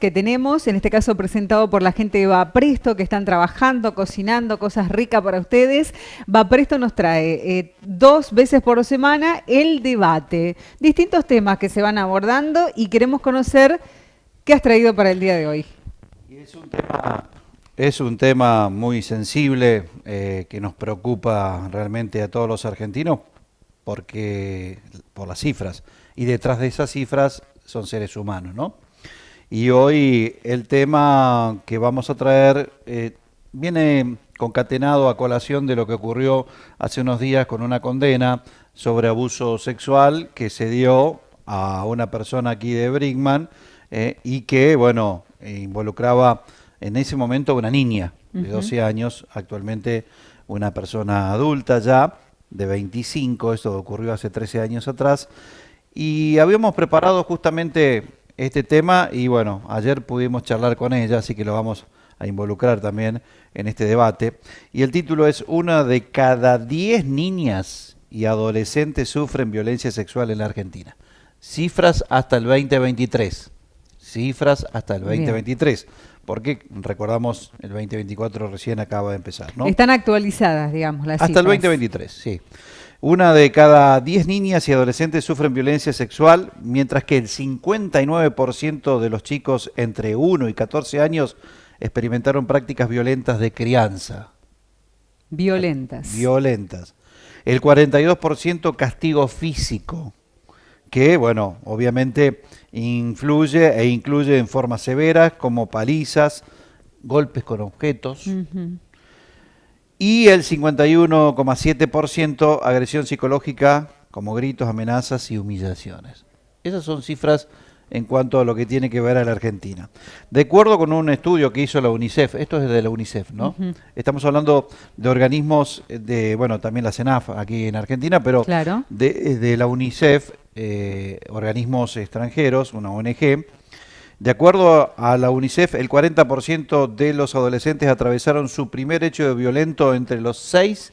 Que tenemos, en este caso presentado por la gente de Vapresto, que están trabajando, cocinando cosas ricas para ustedes. Vapresto nos trae 2 veces por semana el debate, distintos temas que se van abordando y queremos conocer qué has traído para el día de hoy. Y es un tema muy sensible que nos preocupa realmente a todos los argentinos porque por las cifras, y detrás de esas cifras son seres humanos, ¿no? Y hoy el tema que vamos a traer viene concatenado a colación de lo que ocurrió hace unos días con una condena sobre abuso sexual que se dio a una persona aquí de Brinkman y que, bueno, involucraba en ese momento a una niña de 12 años, actualmente una persona adulta ya, de 25, esto ocurrió hace 13 años atrás, y habíamos preparado justamente este tema y bueno, ayer pudimos charlar con ella, así que lo vamos a involucrar también en este debate. Y el título es: una de cada 10 niñas y adolescentes sufren violencia sexual en la Argentina. Cifras hasta el 2023. Cifras hasta el 2023. Bien. Porque recordamos, el 2024 recién acaba de empezar, ¿no? Están actualizadas, digamos, las hasta cifras. El 2023, sí. Una de cada 10 niñas y adolescentes sufren violencia sexual, mientras que el 59% de los chicos entre 1 y 14 años experimentaron prácticas violentas de crianza. Violentas. Violentas. El 42% castigo físico, que, bueno, obviamente influye e incluye en formas severas como palizas, golpes con objetos. Y el 51,7% agresión psicológica, como gritos, amenazas y humillaciones. Esas son cifras en cuanto a lo que tiene que ver a la Argentina. De acuerdo con un estudio que hizo la UNICEF, esto es de la UNICEF, ¿no? Estamos hablando de organismos de, bueno, también la CENAF aquí en Argentina, pero claro, de la UNICEF, organismos extranjeros, una ONG. De acuerdo a la UNICEF, el 40% de los adolescentes atravesaron su primer hecho violento entre los 6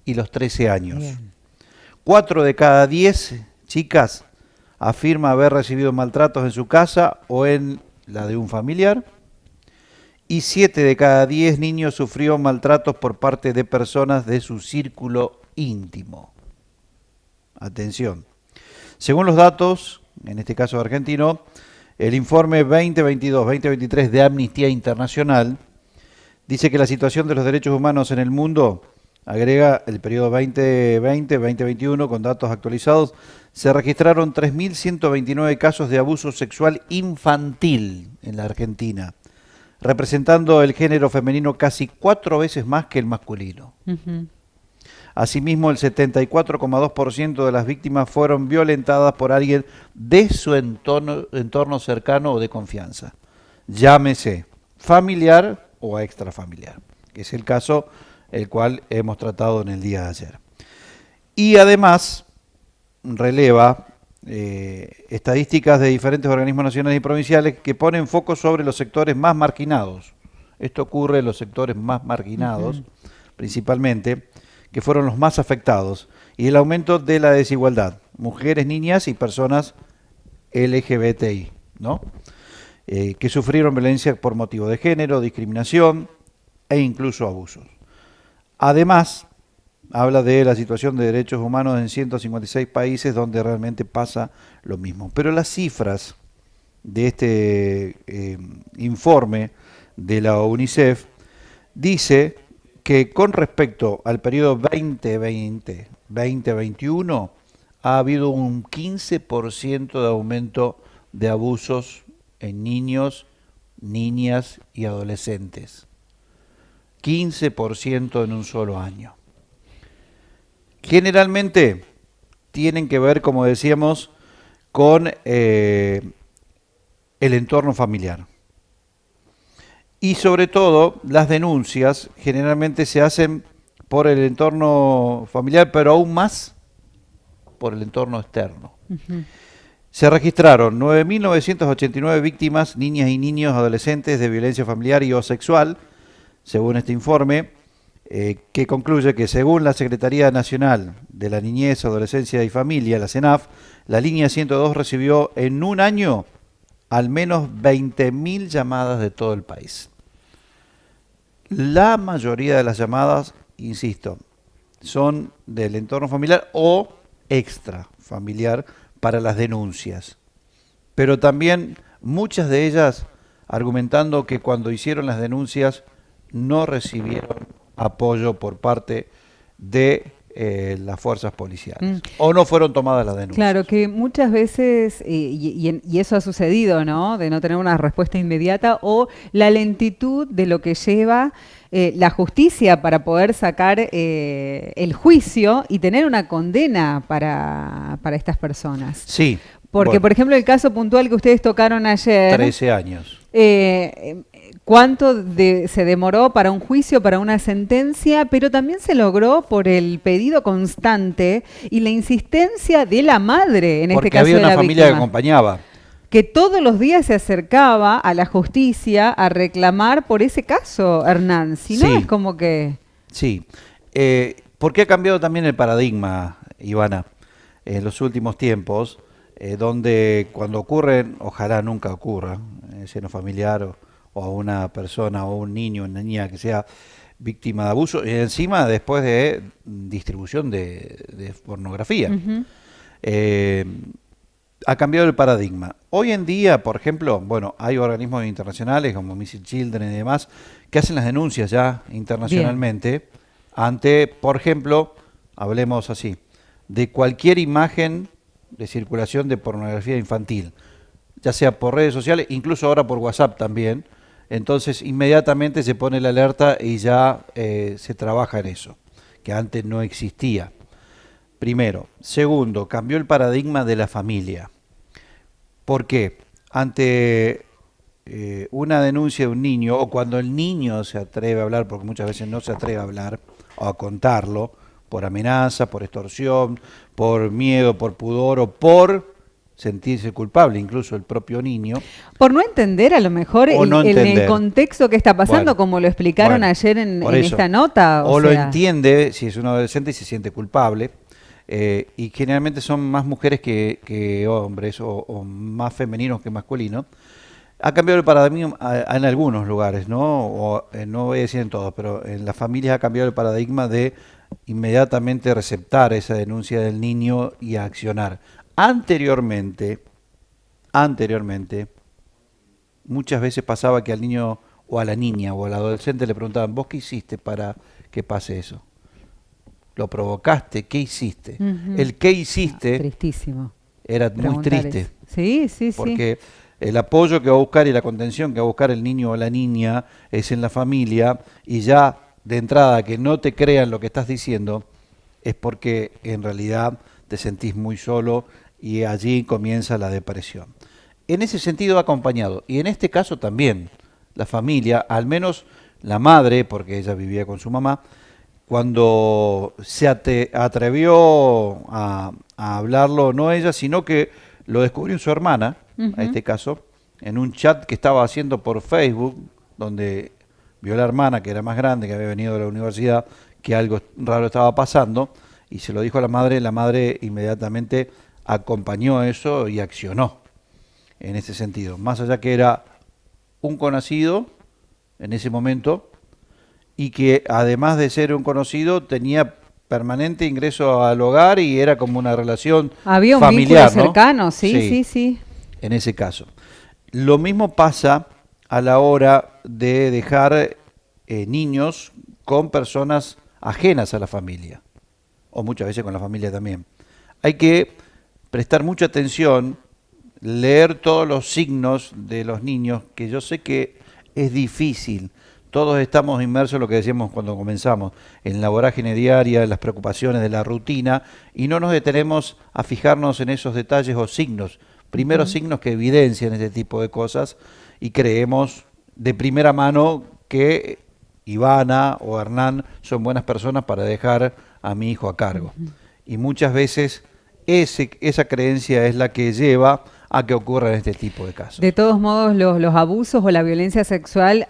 y los 13 años. Bien. 4 de cada 10 chicas afirma haber recibido maltratos en su casa o en la de un familiar. Y 7 de cada 10 niños sufrió maltratos por parte de personas de su círculo íntimo. Atención. Según los datos, en este caso argentino, el informe 2022-2023 de Amnistía Internacional dice que la situación de los derechos humanos en el mundo, agrega el periodo 2020-2021 con datos actualizados, se registraron 3.129 casos de abuso sexual infantil en la Argentina, representando el género femenino casi 4 veces más que el masculino. Asimismo, el 74,2% de las víctimas fueron violentadas por alguien de su entorno cercano o de confianza. Llámese familiar o extrafamiliar, que es el caso el cual hemos tratado en el día de ayer. Y además releva estadísticas de diferentes organismos nacionales y provinciales que ponen foco sobre los sectores más marginados. Esto ocurre en los sectores más marginados, principalmente, que fueron los más afectados, y el aumento de la desigualdad, mujeres, niñas y personas LGBTI, ¿no? Que sufrieron violencia por motivo de género, discriminación e incluso abusos. Además, habla de la situación de derechos humanos en 156 países donde realmente pasa lo mismo. Pero las cifras de este informe de la UNICEF dice que con respecto al periodo 2020-2021 ha habido un 15% de aumento de abusos en niños, niñas y adolescentes. 15% en un solo año. Generalmente tienen que ver, como decíamos, con el entorno familiar. Y sobre todo, las denuncias generalmente se hacen por el entorno familiar, pero aún más por el entorno externo. Se registraron 9.989 víctimas, niñas y niños adolescentes de violencia familiar y o sexual, según este informe, que concluye que según la Secretaría Nacional de la Niñez, Adolescencia y Familia, la CENAF, la línea 102 recibió en un año al menos 20.000 llamadas de todo el país. La mayoría de las llamadas, insisto, son del entorno familiar o extrafamiliar para las denuncias. Pero también muchas de ellas argumentando que cuando hicieron las denuncias no recibieron apoyo por parte de las fuerzas policiales o no fueron tomadas las denuncias. Claro, que muchas veces, y eso ha sucedido, ¿no? De no tener una respuesta inmediata o la lentitud de lo que lleva la justicia para poder sacar el juicio y tener una condena para estas personas. Sí. Porque, bueno, por ejemplo, el caso puntual que ustedes tocaron ayer... 13 años. ¿Cuánto se demoró para un juicio, para una sentencia? Pero también se logró por el pedido constante y la insistencia de la madre, en porque este caso había de una la familia víctima, que acompañaba. que todos los días se acercaba a la justicia a reclamar por ese caso, Hernán. Si no, Sí. es como que... Sí. Porque ha cambiado también el paradigma, Ivana, en los últimos tiempos, donde cuando ocurren, ojalá nunca ocurra, en el seno familiar o a una persona o un niño o una niña que sea víctima de abuso, y encima después de distribución de pornografía. Uh-huh. Ha cambiado el paradigma. Hoy en día, por ejemplo, bueno, hay organismos internacionales como Missing Children y demás que hacen las denuncias ya internacionalmente ante, por ejemplo, hablemos así, de cualquier imagen de circulación de pornografía infantil, ya sea por redes sociales, incluso ahora por WhatsApp también. Entonces inmediatamente se pone la alerta y ya se trabaja en eso, que antes no existía. Primero. Segundo, cambió el paradigma de la familia. ¿Por qué? Ante una denuncia de un niño, o cuando el niño se atreve a hablar, porque muchas veces no se atreve a hablar o a contarlo, por amenaza, por extorsión, por miedo, por pudor o por sentirse culpable, incluso el propio niño. Por no entender a lo mejor el contexto que está pasando, bueno, como lo explicaron ayer en esta nota. O lo entiende si es un adolescente y se siente culpable. Y generalmente son más mujeres que hombres o más femeninos que masculinos. Ha cambiado el paradigma en algunos lugares, ¿no? No voy a decir en todos, pero en las familias ha cambiado el paradigma de inmediatamente receptar esa denuncia del niño y accionar. Anteriormente, muchas veces pasaba que al niño o a la niña o al adolescente le preguntaban, ¿vos qué hiciste para que pase eso? ¿Lo provocaste? ¿Qué hiciste? Uh-huh. El qué hiciste tristísimo. Era muy triste. Sí, porque el apoyo que va a buscar y la contención que va a buscar el niño o la niña es en la familia, y ya de entrada que no te crean lo que estás diciendo es porque en realidad te sentís muy solo y allí comienza la depresión. En ese sentido acompañado, y en este caso también la familia, al menos la madre, porque ella vivía con su mamá, cuando se atrevió a hablarlo, no ella, sino que lo descubrió su hermana, uh-huh, en este caso, en un chat que estaba haciendo por Facebook, donde vio a la hermana, que era más grande, que había venido de la universidad, que algo raro estaba pasando, y se lo dijo a la madre inmediatamente acompañó eso y accionó en ese sentido. Más allá que era un conocido en ese momento, y que además de ser un conocido tenía permanente ingreso al hogar y era como una relación familiar. Había un familiar, vínculo cercano, ¿no? Sí. En ese caso. Lo mismo pasa a la hora de dejar niños con personas ajenas a la familia, o muchas veces con la familia también. Hay que prestar mucha atención, leer todos los signos de los niños, que yo sé que es difícil. Todos estamos inmersos en lo que decíamos cuando comenzamos, en la vorágine diaria, en las preocupaciones de la rutina, y no nos detenemos a fijarnos en esos detalles o signos, primeros signos que evidencian este tipo de cosas, y creemos de primera mano que Ivana o Hernán son buenas personas para dejar a mi hijo a cargo. Y muchas veces esa creencia es la que lleva a que ocurran este tipo de casos. De todos modos, los abusos o la violencia sexual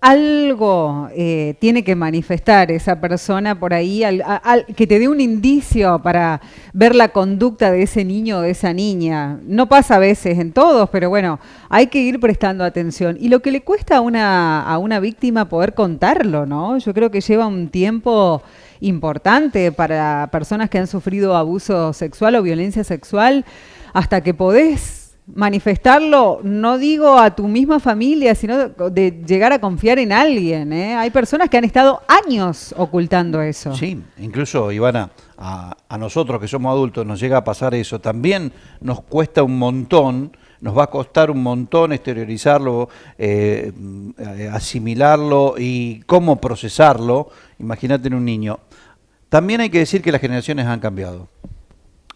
algo tiene que manifestar esa persona por ahí, que te dé un indicio para ver la conducta de ese niño o de esa niña. No pasa a veces en todos, pero bueno, hay que ir prestando atención. Y lo que le cuesta a una víctima poder contarlo, ¿no? Yo creo que lleva un tiempo importante para personas que han sufrido abuso sexual o violencia sexual, hasta que podés manifestarlo, no digo a tu misma familia, sino de llegar a confiar en alguien, ¿eh? Hay personas que han estado años ocultando eso. Sí, incluso, Ivana, a nosotros que somos adultos nos llega a pasar eso. También nos cuesta un montón, nos va a costar un montón exteriorizarlo, asimilarlo y cómo procesarlo. Imagínate en un niño. También hay que decir que las generaciones han cambiado.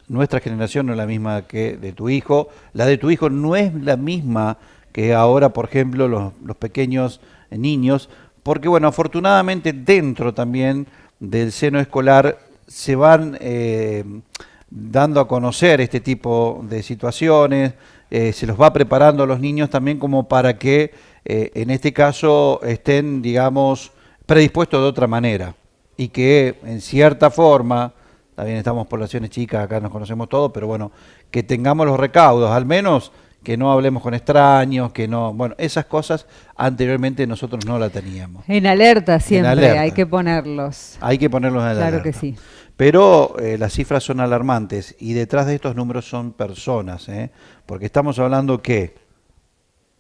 Nuestra generación no es la misma que de tu hijo, la de tu hijo no es la misma que ahora, por ejemplo, los pequeños niños, porque bueno, afortunadamente dentro también del seno escolar se van dando a conocer este tipo de situaciones, se los va preparando a los niños también como para que en este caso estén, digamos, predispuestos de otra manera y que en cierta forma, también estamos poblaciones chicas, acá nos conocemos todos, pero bueno, que tengamos los recaudos, al menos que no hablemos con extraños, que no, bueno, esas cosas anteriormente nosotros no las teníamos. En alerta siempre, en alerta. Hay que ponerlos. Hay que ponerlos en alerta. Claro que sí. Pero las cifras son alarmantes y detrás de estos números son personas, porque estamos hablando que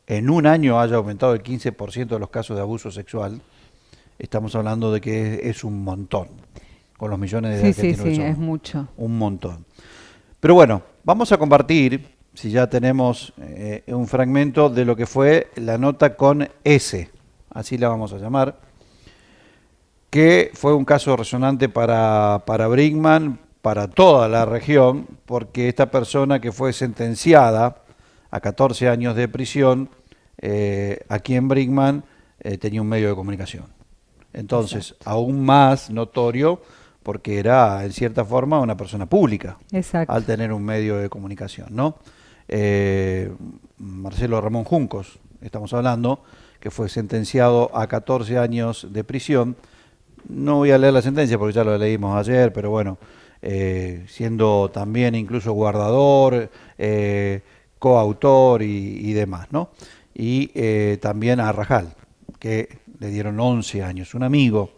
en un año haya aumentado el 15% de los casos de abuso sexual, estamos hablando de que es un montón. Con los millones de argentinos que somos. Es mucho. Un montón. Pero bueno, vamos a compartir, si ya tenemos un fragmento de lo que fue la nota con S, así la vamos a llamar, que fue un caso resonante para Brinkman, para toda la región, porque esta persona que fue sentenciada a 14 años de prisión, aquí en Brinkman, tenía un medio de comunicación. Entonces, exacto, aún más notorio, porque era, en cierta forma, una persona pública, exacto, al tener un medio de comunicación, ¿no? Marcelo Ramón Juncos, estamos hablando, que fue sentenciado a 14 años de prisión. No voy a leer la sentencia porque ya lo leímos ayer, pero bueno, siendo también incluso guardador, coautor y demás, ¿no? Y también a Rajal, que le dieron 11 años, un amigo.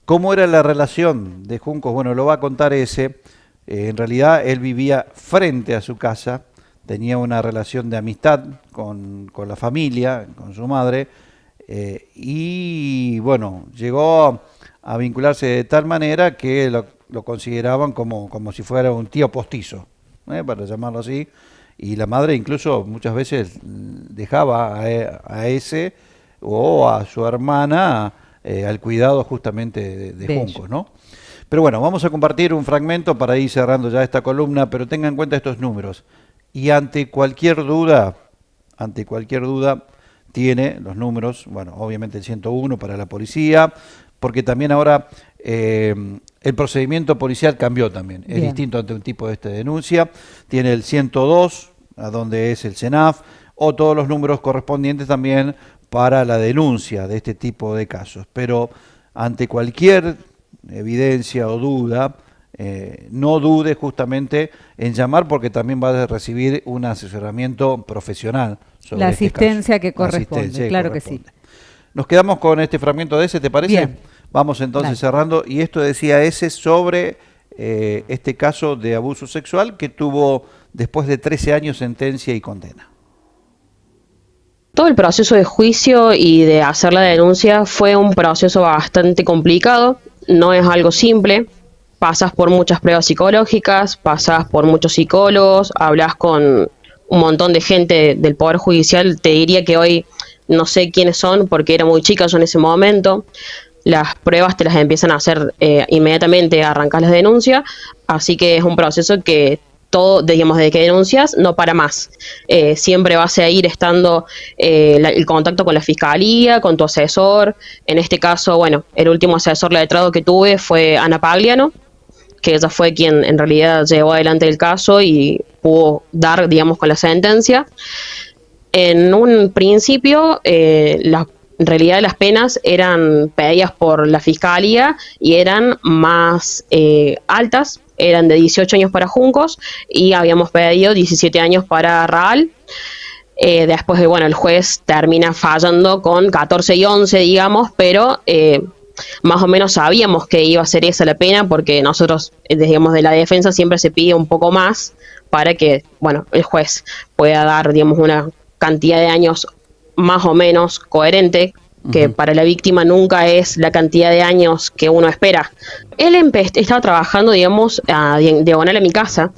¿Cómo era la relación de Juncos? Bueno, lo va a contar ese. En realidad él vivía frente a su casa, tenía una relación de amistad con la familia, con su madre, y bueno, llegó a vincularse de tal manera que lo consideraban como si fuera un tío postizo, para llamarlo así, y la madre incluso muchas veces dejaba a ese o a su hermana al cuidado justamente de Juncos, ¿no? Pero bueno, vamos a compartir un fragmento para ir cerrando ya esta columna, pero tengan en cuenta estos números. Y ante cualquier duda, tiene los números, bueno, obviamente el 101 para la policía, porque también ahora el procedimiento policial cambió también, es distinto ante un tipo de esta denuncia, tiene el 102, a donde es el CENAF, o todos los números correspondientes también para la denuncia de este tipo de casos. Pero ante cualquier evidencia o duda, no dude justamente en llamar, porque también va a recibir un asesoramiento profesional sobre la asistencia que corresponde, claro que sí. Nos quedamos con este fragmento de ese, ¿te parece? Bien. Vamos entonces cerrando, y esto decía ese sobre este caso de abuso sexual que tuvo después de 13 años sentencia y condena. Todo el proceso de juicio y de hacer la denuncia fue un proceso bastante complicado, no es algo simple, pasas por muchas pruebas psicológicas, pasas por muchos psicólogos, hablas con un montón de gente del Poder Judicial, te diría que hoy no sé quiénes son porque era muy chica yo en ese momento, las pruebas te las empiezan a hacer inmediatamente, arrancas la denuncia, así que es un proceso que todo, digamos, desde que denuncias, no para más. Siempre vas a ir estando el contacto con la fiscalía, con tu asesor. En este caso, bueno, el último asesor letrado que tuve fue Ana Pagliano, que ella fue quien en realidad llevó adelante el caso y pudo dar, digamos, con la sentencia. En un principio, en realidad las penas eran pedidas por la fiscalía y eran más altas, eran de 18 años para Juncos y habíamos pedido 17 años para Raal. Después, bueno, el juez termina fallando con 14 y 11, digamos, pero más o menos sabíamos que iba a ser esa la pena porque nosotros, digamos, de la defensa siempre se pide un poco más para que, bueno, el juez pueda dar, digamos, una cantidad de años más o menos coherente, que para la víctima nunca es la cantidad de años que uno espera. Él estaba trabajando, digamos, diagonal a mi casa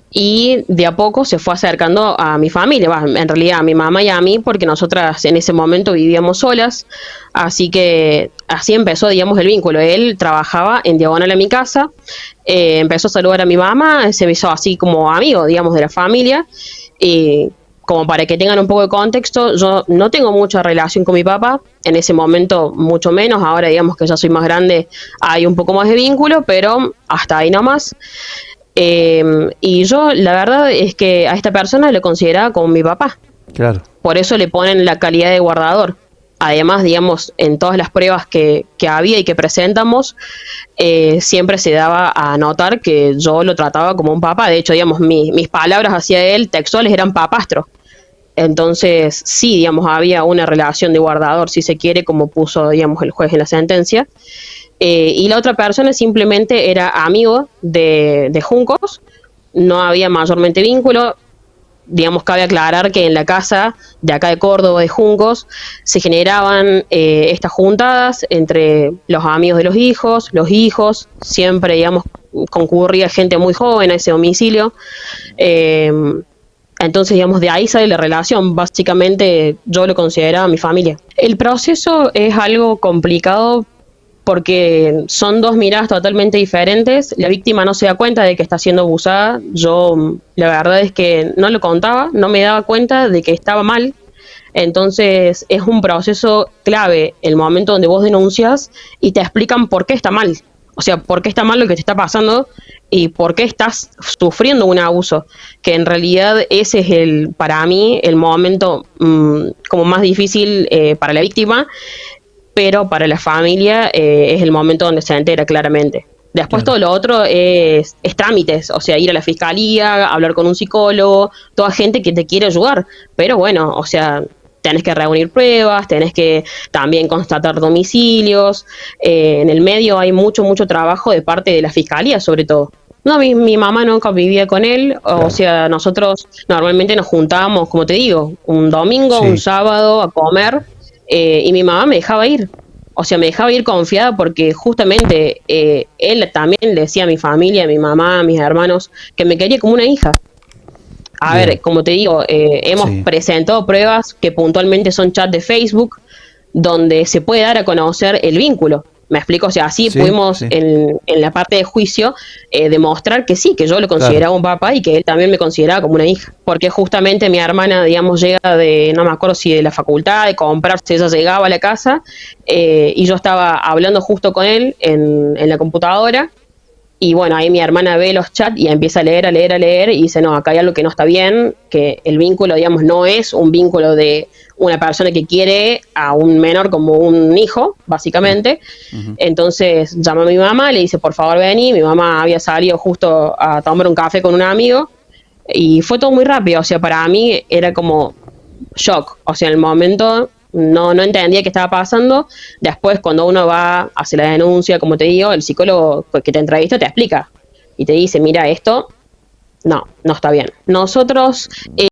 y de a poco se fue acercando a mi familia, en realidad a mi mamá y a mí, porque nosotras en ese momento vivíamos solas, así que así empezó, digamos, el vínculo. Él trabajaba en diagonal a mi casa, empezó a saludar a mi mamá, se hizo así como amigo, digamos, de la familia, y como para que tengan un poco de contexto, yo no tengo mucha relación con mi papá, en ese momento mucho menos, ahora digamos que ya soy más grande, hay un poco más de vínculo, pero hasta ahí nomás. Y yo la verdad es que a esta persona le consideraba como mi papá. Claro. Por eso le ponen la calidad de guardador. Además, digamos, en todas las pruebas que había y que presentamos, siempre se daba a notar que yo lo trataba como un papá. De hecho, digamos, mis palabras hacia él textuales eran papastro. Entonces, sí, digamos, había una relación de guardador, si se quiere, como puso, digamos, el juez en la sentencia. Y la otra persona simplemente era amigo de Juncos, no había mayormente vínculo. Digamos, cabe aclarar que en la casa de acá de Córdoba, de Juncos, se generaban estas juntadas entre los amigos de los hijos, siempre, digamos, concurría gente muy joven a ese domicilio. Entonces, digamos, de ahí sale la relación. Básicamente, yo lo consideraba mi familia. El proceso es algo complicado porque son dos miradas totalmente diferentes. La víctima no se da cuenta de que está siendo abusada. Yo, la verdad es que no lo contaba, no me daba cuenta de que estaba mal. Entonces, es un proceso clave el momento donde vos denuncias y te explican por qué está mal. O sea, por qué está mal lo que te está pasando y por qué estás sufriendo un abuso. Que en realidad ese es, para mí, el momento como más difícil para la víctima, pero para la familia es el momento donde se entera claramente. Después todo lo otro es trámites, o sea, ir a la fiscalía, hablar con un psicólogo, toda gente que te quiere ayudar. Pero bueno, o sea, tenés que reunir pruebas, tenés que también constatar domicilios. En el medio hay mucho trabajo de parte de la fiscalía, sobre todo. No, mi mamá nunca vivía con él, o sea, nosotros normalmente nos juntábamos, como te digo, un domingo, un sábado a comer, y mi mamá me dejaba ir. O sea, me dejaba ir confiada porque justamente él también le decía a mi familia, a mi mamá, a mis hermanos, que me quería como una hija. A ver, como te digo, hemos presentado pruebas que puntualmente son chats de Facebook, donde se puede dar a conocer el vínculo. ¿Me explico? O sea, así pudimos en la parte de juicio demostrar que sí, que yo lo consideraba un papá y que él también me consideraba como una hija. Porque justamente mi hermana, digamos, llega de, no me acuerdo si de la facultad, de comprarse, ella llegaba a la casa y yo estaba hablando justo con él en la computadora. Y bueno, ahí mi hermana ve los chats y empieza a leer y dice, no, acá hay algo que no está bien, que el vínculo, digamos, no es un vínculo de una persona que quiere a un menor como un hijo, básicamente. Entonces llama a mi mamá, le dice, por favor vení. Mi mamá había salido justo a tomar un café con un amigo y fue todo muy rápido. O sea, para mí era como shock. O sea, en el momento no entendía qué estaba pasando. Después, cuando uno va a hacer la denuncia, como te digo, el psicólogo que te entrevista te explica y te dice, mira, esto no está bien. Nosotros